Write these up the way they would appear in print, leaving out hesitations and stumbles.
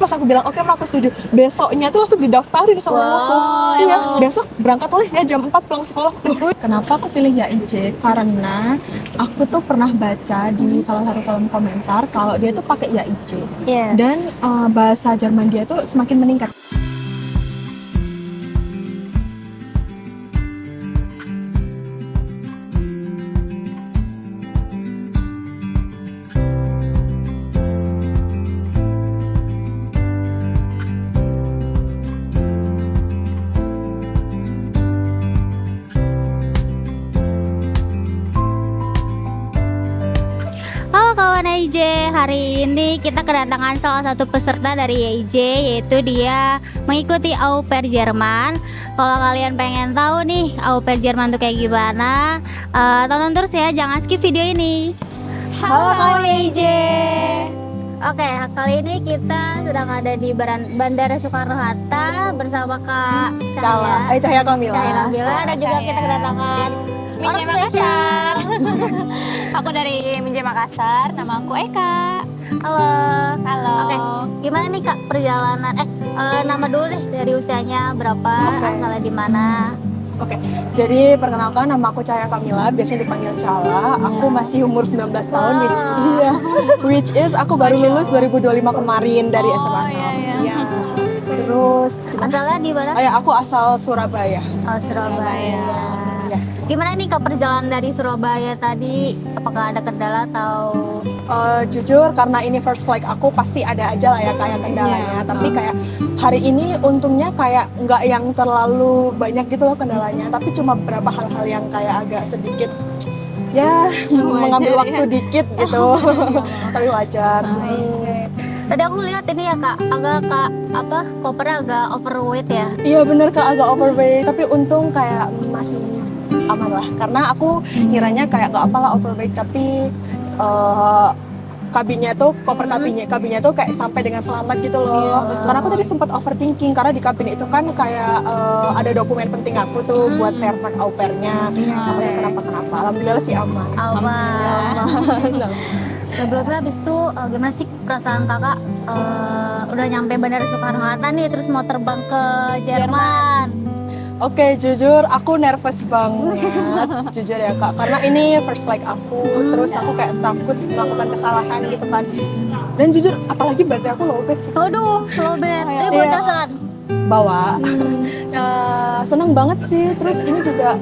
pas aku bilang oke Ma, aku setuju, besoknya tuh langsung didaftarin sama aku. Iya, besok berangkat les ya jam 4 pulang sekolah. Kenapa aku pilih YIJ? Karena aku tuh pernah baca di salah satu kolom komentar kalau dia tuh pakai YIJ. Dan bahasa Jerman dia tuh semakin meningkat. YIJ, hari ini kita kedatangan salah satu peserta dari YIJ, yaitu dia mengikuti au pair Jerman. Kalau kalian pengen tahu nih au pair Jerman tuh kayak gimana, tonton terus ya, jangan skip video ini. Halo kawan YIJ. Oke, kali ini kita sedang ada di Bandara Soekarno-Hatta bersama Kak Cahya. Cahya Kamila. Dan juga kita kedatangan orang spesial. Aku dari Minje Makassar, nama aku Eka. Halo. Oke, gimana nih Kak perjalanan? Nama dulu deh, dari usianya berapa, asalnya di mana? Oke, jadi perkenalkan nama aku Cahya Kamila, biasanya dipanggil Cala. Aku masih umur 19 tahun, which is aku baru lulus 2025 kemarin dari SMA 6. Iya. Terus asalnya di mana? Aku asal Surabaya. Oh, Surabaya. Gimana nih Kak perjalanan dari Surabaya tadi? Apakah ada kendala atau? Jujur karena ini first flight aku pasti ada aja lah ya kayak kendalanya. Tapi kayak hari ini untungnya kayak nggak yang terlalu banyak gitu loh kendalanya. Tapi cuma beberapa hal-hal yang kayak agak sedikit ya mengambil waktu dikit gitu. Tapi wajar. Tadi aku lihat ini ya Kak, kopernya agak overweight ya? Iya bener Kak, agak overweight. Tapi untung kayak masih aman lah, karena aku ngiranya kayak gak apalah overweight, tapi koper kabinnya tuh kayak sampai dengan selamat gitu loh. Karena aku tadi sempat overthinking karena di kabin itu kan kayak ada dokumen penting aku tuh buat verify au pair-nya. Takutnya kenapa-kenapa. Alhamdulillah sih aman. Aman. Sebelumnya habis itu gimana sih perasaan kakak udah nyampe Bandara Soekarno-Hatta nih, terus mau terbang ke Jerman? Oke, jujur aku nervous banget, jujur ya Kak, karena ini first flight aku, terus aku kayak takut melakukan kesalahan gitu kan. Dan jujur, apalagi baterai aku lowbat sih. Aduh, lowbat. Tapi bawa casan? Bawa. Seneng banget sih, terus ini juga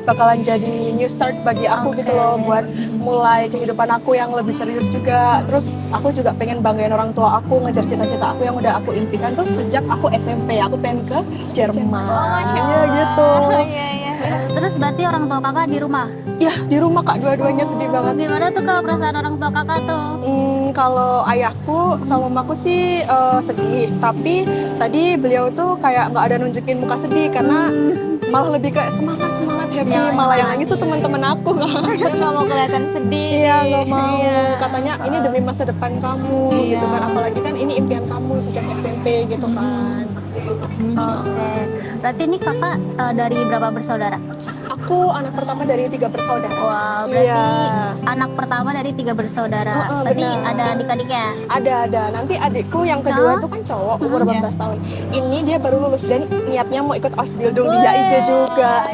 bakalan jadi new start bagi aku gitu loh, buat mulai kehidupan aku yang lebih serius juga. Terus aku juga pengen banggain orang tua aku, ngejar cita-cita aku yang udah aku impikan tuh sejak aku SMP. Aku pengen ke Jerman. Iya gitu. Terus berarti orang tua kakak di rumah? Iya, di rumah Kak, dua-duanya sedih banget. Gimana tuh Kak perasaan orang tua kakak tuh? Kalau ayahku sama mamaku sih sedih, tapi tadi beliau tuh kayak nggak ada nunjukin muka sedih karena malah lebih kayak semangat happy. Malah yang nangis tuh teman-teman aku kan. Nggak mau kelihatan sedih. Iya, nggak mau. Katanya ini demi masa depan kamu gitu kan, apalagi kan ini impian kamu sejak SMP gitu kan. Oke. Berarti ini kakak dari berapa bersaudara? Aku anak pertama dari 3 bersaudara. Wah, berarti anak pertama dari 3 bersaudara. Berarti ada adik-adiknya? Ada. Nanti adikku yang kedua tuh kan cowok, umur 18 tahun. Ini dia baru lulus dan niatnya mau ikut Ausbildung di YIJ juga.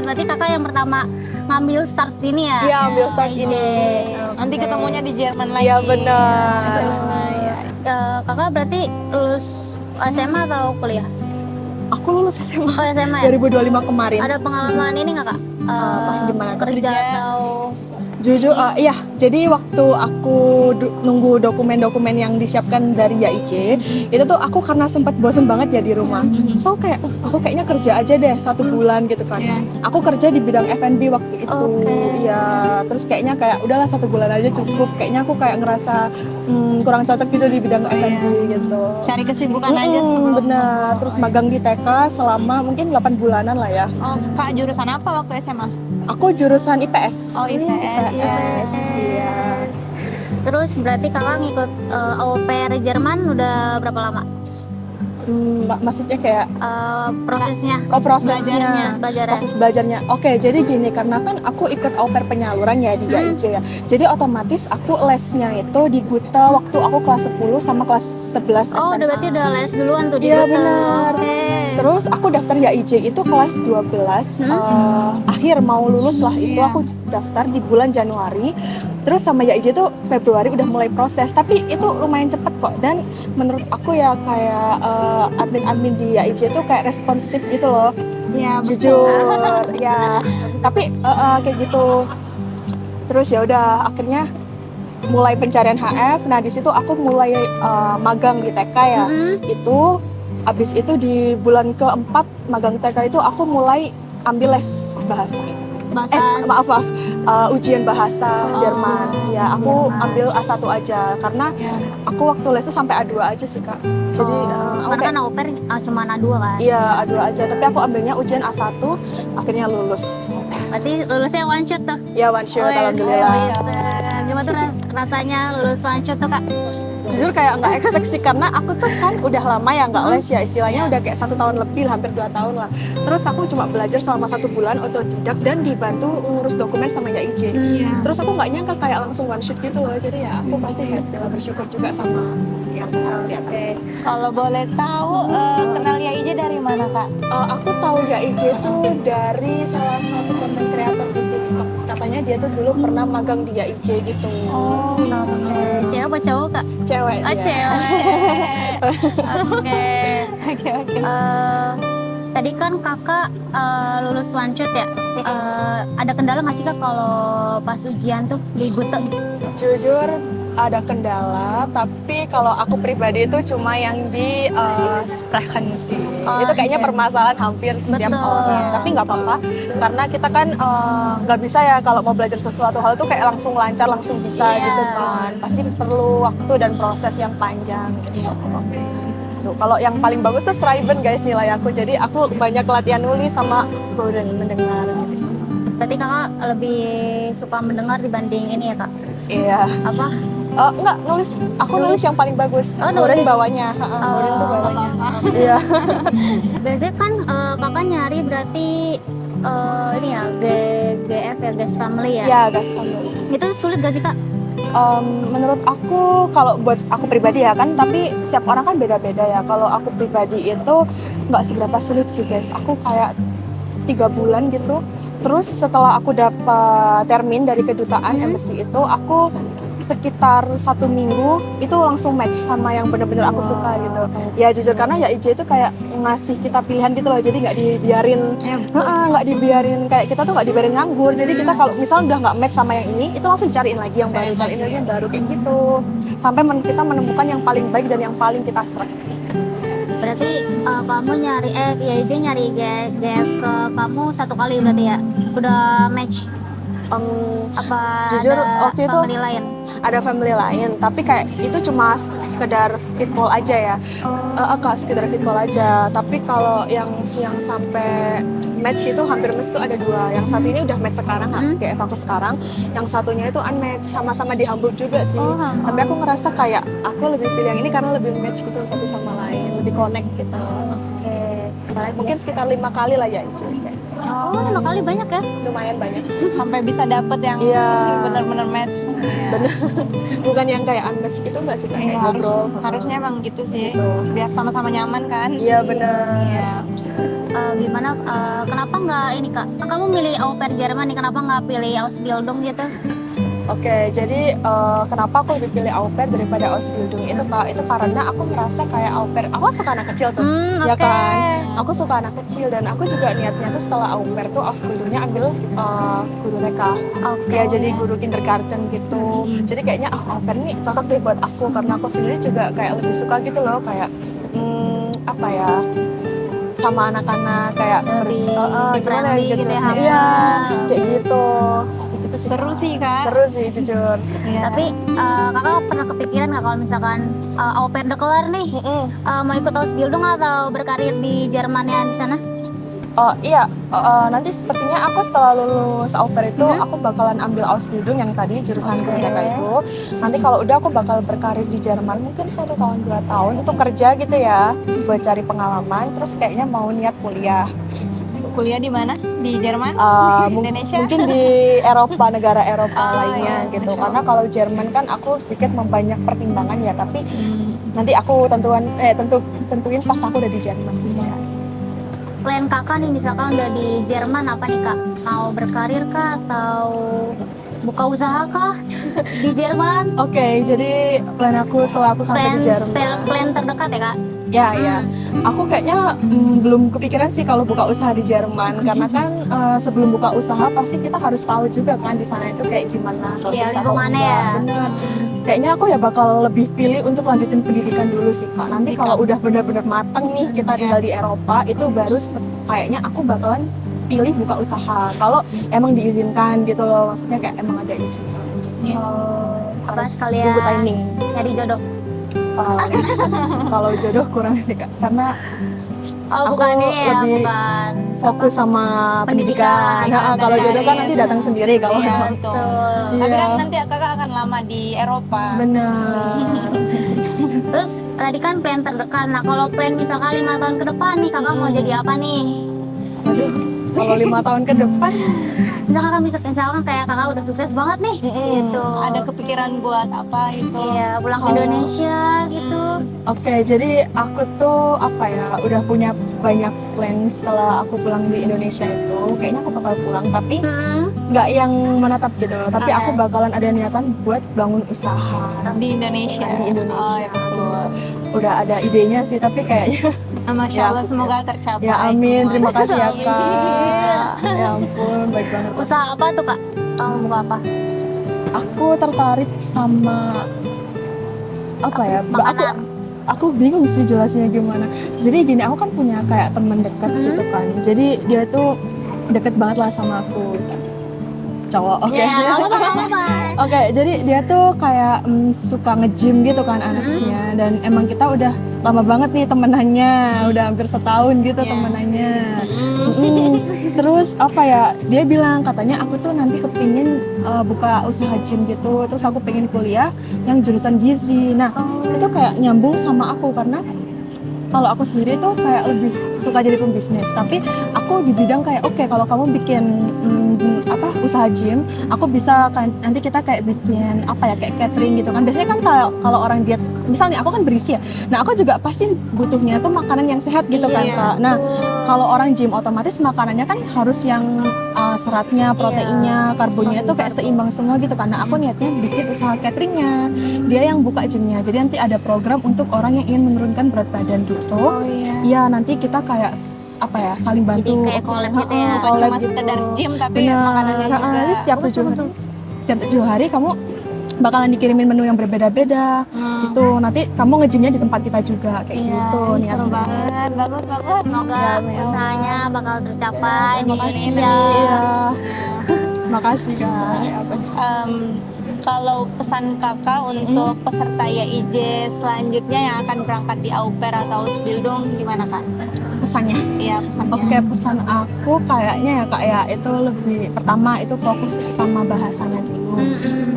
Berarti kakak yang pertama ngambil start ini ya? Iya, ambil start ini. Nanti ketemunya di Jerman lagi. Iya, benar. Kakak berarti lulus SMA atau kuliah? Aku lulus SMA. Oh, SMA ya? 2025 kemarin. Ada pengalaman ini nggak Kak? Gimana? Kerja atau? Jujur, iya. Jadi waktu aku nunggu dokumen-dokumen yang disiapkan dari YIJ, itu tuh aku karena sempat bosen banget ya di rumah. So kayak, aku kayaknya kerja aja deh 1 bulan gitu kan. Aku kerja di bidang F&B waktu itu. Iya, terus kayaknya kayak udahlah 1 bulan aja cukup. Kayaknya aku kayak ngerasa kurang cocok gitu di bidang F&B gitu. Cari kesibukan aja. Bener. Terus magang di TK selama mungkin 8 bulanan lah ya. Oh, Kak jurusan apa waktu SMA? Aku jurusan IPS. Oh, IPS, iya. Terus berarti kakak ngikut au pair Jerman udah berapa lama? Maksudnya kayak Prosesnya. prosesnya, Belajarnya. proses belajarnya. Oke, jadi gini, karena kan aku ikut au pair penyaluran ya di YIJ ya. Jadi otomatis aku lesnya itu di Gute waktu aku kelas 10 sama kelas 11 Oh, SMA. udah berarti udah les duluan tuh di Iya, Gute. benar. Oke. Terus aku daftar YIJ itu kelas 12 akhir mau lulus lah itu Iya. aku daftar di bulan Januari. Terus sama YIJ itu Februari udah mulai proses, tapi itu lumayan cepet kok. Dan menurut aku ya kayak admin-admin di YIJ itu kayak responsif gitu loh. Iya, Jujur ya. Tapi kayak gitu. Terus ya udah akhirnya mulai pencarian HF. Nah, di situ aku mulai magang di TK ya. Itu abis itu di bulan keempat magang TK itu aku mulai ambil les bahasa. Maaf, ujian bahasa Jerman. Ya, aku Jerman. ambil A1 aja karena aku waktu les itu sampai A2 aja sih, Kak. Jadi aku karena kan au pair cuma A2 kan. iya, A2 aja, tapi aku ambilnya ujian A1 akhirnya lulus. Berarti lulusnya one shot tuh. Ya, one shot, Wes, alhamdulillah. Gimana tuh rasanya lulus one shot tuh, Kak? Jujur kayak nggak expect sih karena aku tuh kan udah lama ya nggak les ya, istilahnya udah kayak 1 tahun lebih, hampir 2 tahun lah. Terus aku cuma belajar selama 1 bulan otodidak dan dibantu ngurus dokumen sama YIJ. Terus aku nggak nyangka kayak langsung one shot gitu loh, jadi ya aku pasti happy lah, bersyukur juga sama yang di atas. Kalau boleh tahu kenal YIJ dari mana Kak? Aku tahu YIJ itu dari salah satu konten kreator di TikTok. Katanya dia tuh dulu pernah magang di YIJ gitu. Oh, Cewek apa cowok, Kak? Cewek Oh, dia. cewek. Oke. oke. Tadi kan kakak lulus one shot ya. Ada kendala nggak sih, Kak, kalau pas ujian tuh di Gute? Jujur ada kendala, tapi kalau aku pribadi itu cuma yang di sprechen sih. Oh, Itu kayaknya iya. permasalahan hampir setiap Betul. orang. Tapi nggak apa-apa, karena kita kan nggak bisa ya kalau mau belajar sesuatu hal tuh kayak langsung lancar, langsung bisa Iya. gitu kan. Pasti perlu waktu dan proses yang panjang gitu. Tuh, kalau yang paling bagus tuh Schreiben guys nilai aku. Jadi aku banyak latihan nulis sama Boden mendengar. Gitu. Berarti kakak lebih suka mendengar dibanding ini ya, Kak? Iya. Apa? Enggak, nulis. Aku nulis yang paling bagus. Oh, Boden nulis. bawahnya. Boden tuh bawahnya. Iya. Biasanya kan kakak nyari berarti ini ya GF ya, Guest Family ya. Ya, guys, family. Itu sulit gak sih, Kak? Menurut aku, kalau buat aku pribadi ya kan, tapi setiap orang kan beda-beda ya. Kalau aku pribadi itu nggak seberapa sulit sih guys. Aku kayak 3 bulan gitu. Terus setelah aku dapat termin dari kedutaan embassy itu, aku sekitar 1 minggu itu langsung match sama yang bener-bener aku suka gitu. Ya jujur karena YIJ itu kayak ngasih kita pilihan gitu loh, jadi nggak dibiarin nggak dibiarin kayak kita tuh nggak dibiarin nganggur. Jadi kita kalau misalnya udah nggak match sama yang ini, itu langsung dicariin lagi yang baru, cariin lagi yang baru kayak gitu. Sampai kita menemukan yang paling baik dan yang paling kita serap. Berarti kamu nyari YIJ nyari GF ke kamu 1 kali berarti ya? Udah match? Apa Jujur, ada waktu itu family lain? ada family lain, tapi kayak itu cuma sekedar fit call aja ya. Kak, sekedar fit call aja. Tapi kalau yang sampai match itu hampir mesti ada 2. Yang satu ini udah match sekarang, GF aku sekarang. Yang satunya itu unmatch, sama-sama di Hamburg juga sih. Tapi aku ngerasa kayak aku lebih pilih yang ini karena lebih match gitu satu sama lain, lebih connect gitu. Mungkin sekitar 5 kali lah ya itu. Oh, 5 kali banyak ya? Lumayan banyak sih. Sampai bisa dapet yang Iya. benar-benar match. Bener. Bukan yang kayak unmatch gitu nggak sih, kayak ngobrol. Harusnya emang gitu sih. Gitu. Biar sama-sama nyaman kan. Iya bener. Iya. Gimana? Kenapa nggak ini, Kak? Kamu milih au pair Jerman nih, kenapa nggak pilih Ausbildung gitu? Oke, jadi kenapa aku lebih pilih au pair daripada Ausbildung itu Kak? Itu karena aku merasa kayak au pair, aku kan suka anak kecil tuh, ya Oke. kan? Aku suka anak kecil dan aku juga niatnya tuh setelah au pair tuh Ausbildungnya ambil guru TK. Oke. Ya jadi guru kindergarten gitu. Jadi kayaknya au pair ini cocok deh buat aku karena aku sendiri juga kayak lebih suka gitu loh, kayak apa ya? Sama anak-anak kayak gimana friendly gitu gitu ya, sih. Iya, kayak gitu. Gitu sih. Seru sih Kak. Seru sih jujur. Iya. Tapi kakak pernah kepikiran nggak kalau misalkan au pair udah kelar nih, mau ikut Ausbildung atau berkarir di Jerman ya di sana? Oh iya, nanti sepertinya aku setelah lulus au pair itu aku bakalan ambil Ausbildung yang tadi jurusan guru TK itu. Nanti kalau udah aku bakal berkarir di Jerman mungkin 1 tahun 2 tahun untuk kerja gitu ya, buat cari pengalaman. Terus kayaknya mau niat kuliah. Kuliah di mana? Di Jerman? Indonesia? Mungkin di Eropa, negara Eropa lainnya iya, gitu. betul. Karena kalau Jerman kan aku sedikit membanyak pertimbangan ya, tapi nanti aku tentuin pas aku udah di Jerman. Plan kakak nih misalkan udah di Jerman apa nih kak? Mau berkarir kah atau buka usaha kah di Jerman? Oke, jadi plan aku setelah aku sampai di Jerman. Plan terdekat ya kak? Ya. Aku kayaknya belum kepikiran sih kalau buka usaha di Jerman karena kan sebelum buka usaha pasti kita harus tahu juga kan di sana itu kayak gimana. Kalau Iya, bisa atau lingkungannya enggak. ya. Bener. Kayaknya aku ya bakal lebih pilih untuk lanjutin pendidikan dulu sih kak. Nanti kalau udah benar-benar matang nih kita tinggal di Eropa itu baru kayaknya aku bakalan pilih buka usaha. Kalau emang diizinkan gitu loh, maksudnya kayak emang ada izin. Apa Harus sekalian tunggu timing. nyari jodoh? Kalau jodoh kurang sih kak, karena Oh Aku bukan ini ya, lebih bukan fokus sama pendidikan. Nah, kalau jodoh kan nanti datang sendiri kalau Iya, memang. betul. Tuh. Tapi Iya. kan nanti kakak akan lama di Eropa. Benar. Terus tadi kan plan terdekat. Nah kalau plan misalkan 5 tahun ke depan nih kakak mau jadi apa nih? Aduh, kalau 5 tahun ke depan, Misalkan kayak kakak udah sukses banget nih, gitu. Ada kepikiran buat apa gitu? Iya, pulang ke Kalau- Indonesia gitu. oke, jadi aku tuh apa ya, udah punya banyak plan setelah aku pulang di Indonesia itu. Kayaknya aku bakal pulang, tapi nggak yang menetap gitu. Tapi Oke. aku bakalan ada niatan buat bangun usaha Di Indonesia. di Indonesia. Oh, iya, betul. gitu. Udah ada idenya sih, tapi kayaknya Masya Ya, Allah, aku- semoga tercapai. ya amin. semua. Terima kasih ya Amin. kak. Ya ampun, baik banget. Usaha apa tuh kak? Kamu buka apa? Aku tertarik sama apa ya? Makanan. Aku bingung sih jelasnya gimana. Jadi gini, aku kan punya kayak teman dekat gitu kan. Jadi dia tuh deket banget lah sama aku. Cowok, oke. Ya, nggak apa-apa. Oke, jadi dia tuh kayak suka nge-gym gitu kan anaknya. Dan emang kita udah lama banget nih temenannya. Udah hampir setahun gitu Iya. temenannya. Terus apa ya, dia bilang katanya aku tuh nanti kepingin buka usaha gym gitu. Terus aku pengen kuliah yang jurusan gizi. Nah itu kayak nyambung sama aku karena kalau aku sendiri tuh kayak lebih suka jadi pembisnis, tapi aku di bidang kayak oke, kalau kamu bikin usaha gym, aku bisa kan nanti kita kayak bikin apa ya, kayak catering gitu kan. Biasanya kan kalau orang diet, misalnya aku kan berisi ya, nah aku juga pasti butuhnya tuh makanan yang sehat gitu kan Iya, kak. Nah kalau orang gym otomatis makanannya kan harus yang seratnya, proteinnya, karbonnya itu kayak seimbang semua gitu kan. Nah aku niatnya bikin usaha cateringnya, dia yang buka gymnya. Jadi nanti ada program untuk orang yang ingin menurunkan berat badan gitu. Oh iya. Iya nanti kita kayak apa ya, saling bantu. Jadi kayak collab gitu ya. Bukan Collab cuma gitu. sekedar gym tapi Benar. makanannya juga. Jadi setiap 7 hari, setiap 7 hari kamu bakalan dikirimin menu yang berbeda-beda gitu. Nanti kamu nge-gymnya di tempat kita juga kayak Iya, gitu seru niatnya. banget, bagus. Semoga Ya, amin. usahanya bakal tercapai di Makasih. Indonesia. Iya. Makasih kak. Kalau pesan kakak untuk peserta YIJ selanjutnya yang akan berangkat di au pair atau Ausbildung gimana kak? Pesannya. Iya pesannya. Oke, pesan aku kayaknya ya kak ya, itu lebih pertama itu fokus sama bahasanya dulu.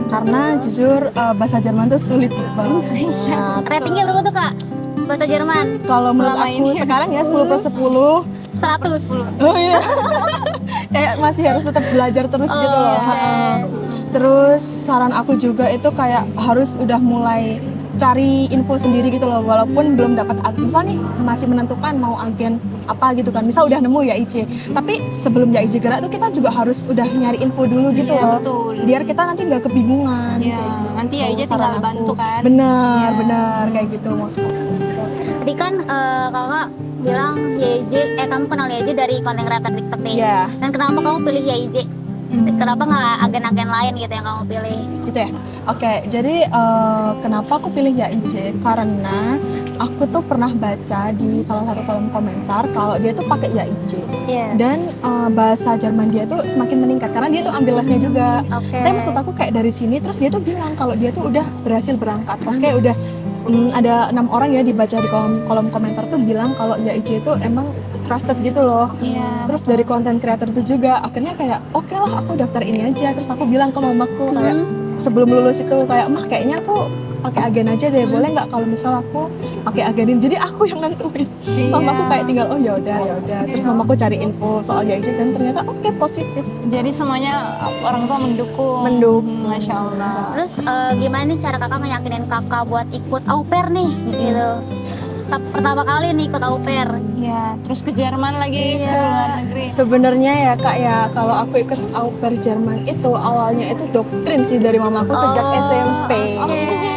Karena jujur bahasa Jerman tuh sulit banget. Ratingnya berapa tuh kak? Bahasa Jerman? Kalau menurut Selama aku ini. sekarang ya 10/10. 100. Oh iya. Kayak masih harus tetap belajar terus Oh, gitu loh. iya. Ha-ha. Terus saran aku juga itu kayak harus udah mulai cari info sendiri gitu loh, walaupun belum dapat misalnya nih masih menentukan mau agen apa gitu kan, misal udah nemu ya IC, tapi sebelum ya IC gerak tuh kita juga harus udah nyari info dulu gitu Iya, loh, betul. biar kita nanti nggak kebingungan. Iya, kayak gitu. nanti ya IJ Saran tinggal aku. bantu kan. Bener, Iya. bener kayak gitu maksudnya. Tadi kan kakak bilang YIJ, kamu kenal YIJ dari konten kreator TikTok nih. Iya. Dan kenapa kamu pilih YIJ? Kenapa nggak agen-agen lain gitu yang kamu pilih? Gitu ya. Oke, jadi kenapa aku pilih YIJ? Karena aku tuh pernah baca di salah satu kolom komentar kalau dia tuh pakai YIJ Iya. dan bahasa Jerman dia tuh semakin meningkat karena dia tuh ambil lesnya juga. Oke. Tapi maksud aku kayak dari sini terus dia tuh bilang kalau dia tuh udah berhasil berangkat. Oke, udah ada 6 orang ya dibaca di kolom komentar tuh bilang kalau YIJ itu emang trusted gitu loh. Iya. Terus dari konten creator itu juga akhirnya kayak oke lah aku daftar ini aja. Terus aku bilang ke mamaku kayak sebelum lulus itu kayak mah kayaknya aku pakai agen aja deh, boleh nggak kalau misal aku pakai agenin. Jadi aku yang nentuin. Iya. Mamaku kayak tinggal oh ya udah. Terus mamaku cari info soal YIJ dan ternyata oke positif. Jadi semuanya orang tua mendukung. Masya Allah. Terus gimana nih cara kakak ngeyakinin kakak buat ikut au pair nih gitu? Pertama kali nih ikut au pair. Iya. Terus ke Jerman lagi ke luar negeri. Sebenarnya ya kak ya kalau aku ikut au pair Jerman itu awalnya itu doktrin sih dari mamaku sejak SMP.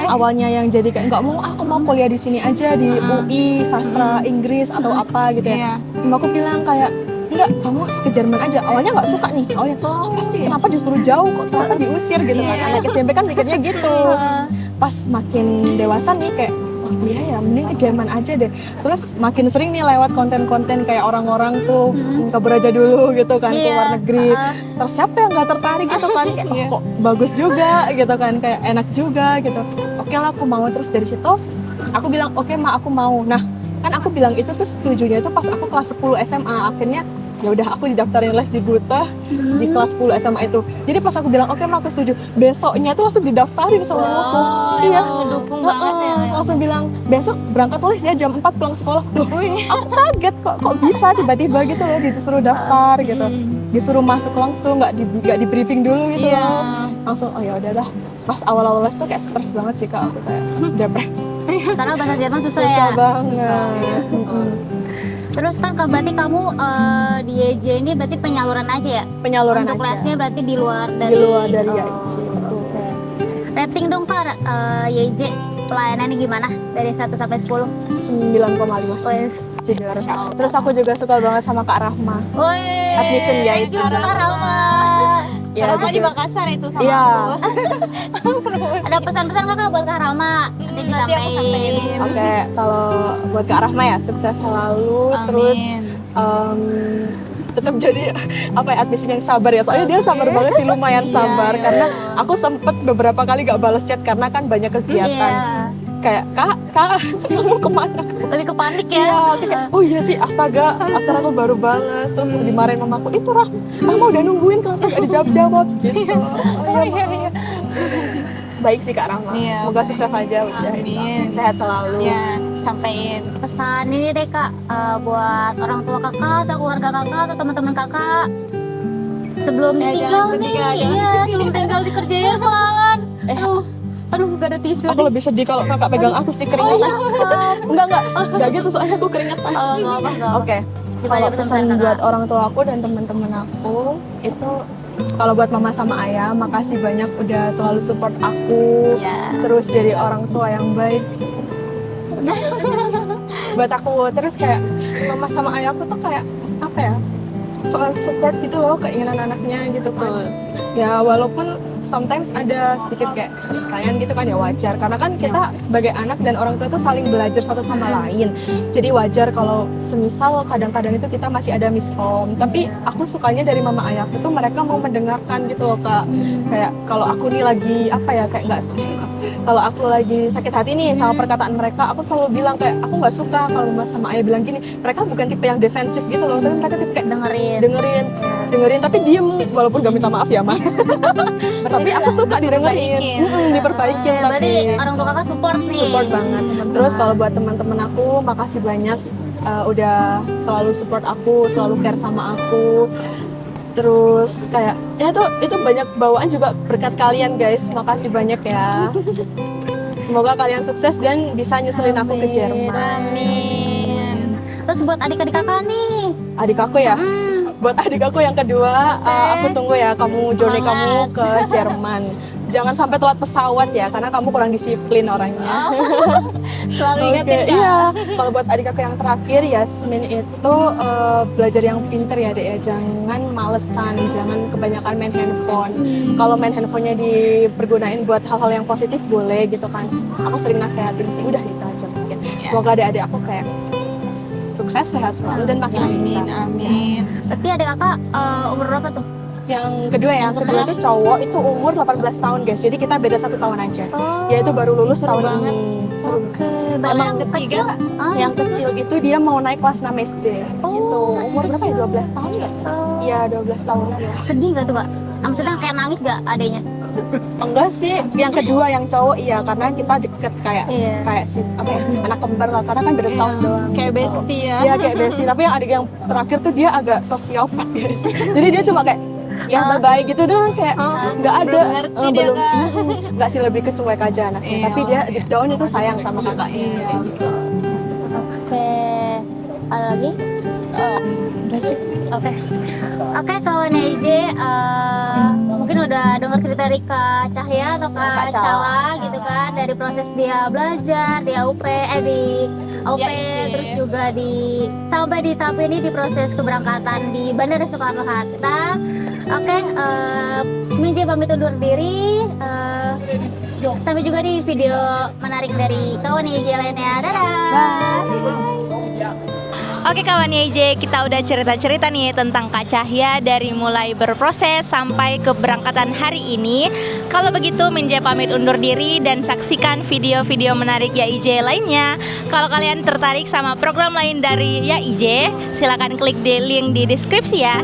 Awalnya yang jadi kayak nggak mau aku mau kuliah di sini aja di UI sastra Inggris atau apa gitu ya. Mamaku bilang kayak enggak kamu harus ke Jerman aja. Awalnya nggak suka nih. Awalnya pasti kenapa disuruh jauh kok ternyata diusir gitu kan. Anak SMP kan mikirnya gitu. Pas makin dewasa nih kayak oh iya ya mending ke Jerman aja deh. Terus makin sering nih lewat konten-konten kayak orang-orang tuh kabur aja dulu gitu kan ke luar negeri. Terus siapa yang nggak tertarik gitu kan kayak oh, kok bagus juga gitu kan kayak enak juga gitu. Oke lah aku mau. Terus dari situ aku bilang oke ma aku mau. Nah kan aku bilang itu tuh setujunya itu pas aku kelas 10 SMA akhirnya ya udah aku didaftarin les di Buta di kelas 10 SMA itu. Jadi pas aku bilang oke ma aku setuju, besoknya tuh langsung didaftarin sama aku. Iya, ngedukung banget ya. langsung bilang besok berangkat les ya jam 4 pulang sekolah. Loh, aku kaget kok bisa tiba-tiba gitu loh disuruh daftar gitu. Disuruh masuk langsung nggak di briefing dulu gitu loh. Langsung oh ya udahlah. Pas awal-awal les tuh kayak stres banget sih kak aku kayak depresi. Karena bahasa Jerman susah ya. Susah banget. Terus kan berarti kamu di YJ ini berarti penyaluran aja ya? Penyaluran Untuk aja. lesnya berarti di luar dari YIJ betul. Rating dong kak YJ pelayanannya gimana dari 1 sampai 10? 9,5 sih. Wes. Jujur. Terus aku juga suka banget sama Kak Rahma. Woi. Admission YIJ. Kak Rahma. Ya, Karena di jujur. Makassar itu sama Iya. aku. Ada pesan-pesan kakak buat Kak Rahma? Nanti Nanti aku disampaikan. sampein. Oke, kalau buat Kak Rahma ya sukses selalu. Amin. Terus tetap jadi apa ya admission yang sabar ya. Soalnya dia sabar banget sih, lumayan sabar karena aku sempet beberapa kali gak balas chat karena kan banyak kegiatan. Iya. Kayak kak kamu kemana? Lebih ke panik Iya, ya. aku kayak, oh iya sih astaga, akhirnya aku baru balas. Terus dimarahin mamaku, itu Rahma udah nungguin kenapa gak dijawab-jawab gitu. Oh iya. Baik sih Kak Rahma, Iya, semoga baik. sukses aja udah Amin. sehat selalu. Ya, sampein. Pesan ini deh kak buat orang tua kakak atau keluarga kakak atau teman-teman kakak sebelum Ya, ditinggal jangan nih. sedih, Kak, jangan Iya, sebelum tinggal di kerja Jerman. Aduh, gak ada tisu. Aku lebih sedih kalau kakak pegang aku sih keringetan. Enggak gitu soalnya aku keringetan. Nggak apa. Oke. Gimana Kalau pesan pesan kakak? buat orang tua aku dan teman-teman aku itu kalau buat mama sama ayah makasih banyak udah selalu support aku. Iya. Terus jadi orang tua yang baik. Buat aku terus kayak mama sama ayah aku tuh kayak apa ya? Soal support gitu loh keinginan anaknya gitu kan. Ya walaupun sometimes ada sedikit kayak pertikaian gitu kan ya wajar karena kan kita sebagai anak dan orang tua itu saling belajar satu sama lain jadi wajar kalau semisal kadang-kadang itu kita masih ada miskom tapi aku sukanya dari mama ayahku tuh mereka mau mendengarkan gitu loh kak kayak kalau aku nih lagi apa ya kayak nggak kalau aku lagi sakit hati nih sama perkataan mereka aku selalu bilang kayak aku nggak suka kalau mama sama ayah bilang gini mereka bukan tipe yang defensif gitu loh tapi mereka tipe kayak dengerin tapi diem walaupun gak minta maaf ya mah tapi aku suka didengerin diperbaikin Ya, berarti tapi orang tua kakak support nih. support banget terus kalau buat teman-teman aku makasih banyak udah selalu support aku selalu care sama aku terus kayak ya itu banyak bawaan juga berkat kalian guys makasih banyak ya semoga kalian sukses dan bisa nyusulin aku ke Jerman. Amin. Terus buat adik-adik kakak nih. Adik aku ya buat adik aku yang kedua aku tunggu ya kamu journey kamu ke Jerman jangan sampai telat pesawat ya karena kamu kurang disiplin orangnya. Selalu ingetin Kak. Iya kalau buat adik aku yang terakhir Yasmin itu belajar yang pinter ya dek ya jangan malesan jangan kebanyakan main handphone kalau main handphonenya dipergunain buat hal-hal yang positif boleh gitu kan aku sering nasehatin sih udah itu aja mungkin semoga adik-adik aku kayak sukses sehat selalu dan makin pintar. Amin. Berarti adik kakak umur berapa tuh? Yang kedua itu cowok itu umur 18 tahun guys. Jadi kita beda 1 tahun aja. Yaitu baru lulus tahun ini. seru. Baru Emang yang kecil? Yang kecil itu dia mau naik kelas 6 SD gitu. masih Umur berapa ya? kecil. 12 tahun nggak? Iya 12 tahunan lah. Sedih gak tuh kak? Maksudnya kayak nangis gak adanya? Enggak sih, yang kedua yang cowok iya karena kita deket kayak Iya. kayak si apa ya anak kembar lah karena kan beda setahun doang. Kayak gitu. bestie ya. Iya kayak bestie, tapi yang adik yang terakhir tuh dia agak sosiopat guys. Jadi dia cuma kayak ya bye bye gitu doang kayak nggak ada belum ngerti dia, belum Kak. nggak sih lebih kecuek aja anaknya. Iya. Tapi dia deep down itu sayang sama kakaknya. Kayak gitu. Oke, ada lagi? Udah sih. Oke. Oke, kawannya ide mungkin udah dengar cerita dari Kak Cahya atau Kak Kak Cala. Cala gitu kan dari proses dia belajar di AUP di AUP Ya, terus juga sampai di tahap ini di proses keberangkatan di Bandara Soekarno Hatta. Oke, Minje pamit undur diri. Sampai juga di video menarik dari kawan IJ lainnya. Dadah. Oke kawan YJ, kita udah cerita-cerita nih tentang Kak Cahya dari mulai berproses sampai keberangkatan hari ini. Kalau begitu Minja pamit undur diri dan saksikan video-video menarik YIJ lainnya. Kalau kalian tertarik sama program lain dari YIJ, silakan klik di link di deskripsi ya.